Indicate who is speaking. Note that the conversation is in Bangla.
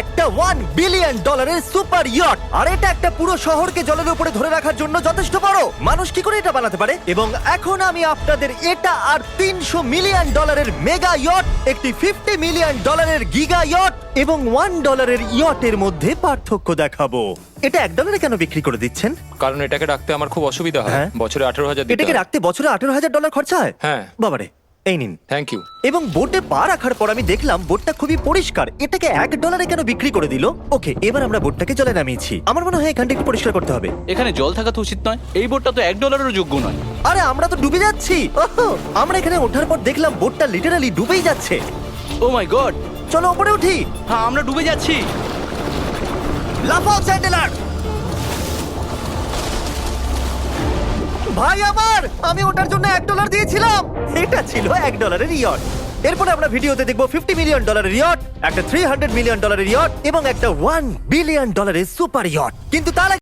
Speaker 1: একটা $1 বিলিয়ন সুপার ইয়ট, আর এটা একটা পুরো শহরকে জলের উপরে ধরে রাখার জন্য যথেষ্ট বড়। মানুষ কি করে এটা বানাতে পারে? এবং এখন আমি আপনাদের এটা আর $300 মিলিয়ন মেগা ইয়ট, একটি $50 মিলিয়ন গিগা ইয়ট এবং $1 ইয়টের মধ্যে পার্থক্য দেখাবো। এটা $1 কেন বিক্রি করে দিচ্ছেন?
Speaker 2: কারণ এটাকে রাখতে আমার খুব অসুবিধা হয়।
Speaker 1: হ্যাঁ।
Speaker 2: বছরে 18,000 দিতে
Speaker 1: এটাকে
Speaker 2: হয়।
Speaker 1: রাখতে বছরে $18,000 খরচা হয়?
Speaker 2: হ্যাঁ।
Speaker 1: বাবারে, এই নিন।
Speaker 2: Thank you.
Speaker 1: এবং বোটে পা রাখার পর আমি দেখলাম বোটটা খুবই পরিষ্কার। এটাকে $1 কেন বিক্রি করে দিল? ওকে, এবার আমরা বোটটাকে জলে নামিয়েছি। আমার মনে হয় এখানটা একটু পরিষ্কার করতে হবে।
Speaker 3: এখানে জল থাকা তো উচিত নয়। এই বোটটা তো $1 যোগ্য নয়।
Speaker 1: আরে আমরা তো ডুবে যাচ্ছি। ওহো, আমরা এখানে ওঠার পর দেখলাম বোটটা লিটারালি ডুবেই যাচ্ছে।
Speaker 3: ও মাই গড,
Speaker 1: চলো উপরে উঠি।
Speaker 3: হ্যাঁ আমরা ডুবে যাচ্ছি।
Speaker 1: লাফাও চ্যান্ডেলার। ভাই আমার, আমি ওটার জন্য $1 দিয়েছিলাম। এটা ছিল $1 ইয়ট। এরপরে আমরা ভিডিওতে দেখবো $50 মিলিয়ন ইয়ট, একটা $300 মিলিয়ন ইয়ট এবং একটা $1 বিলিয়ন সুপার ইয়ট। কিন্তু তার আগে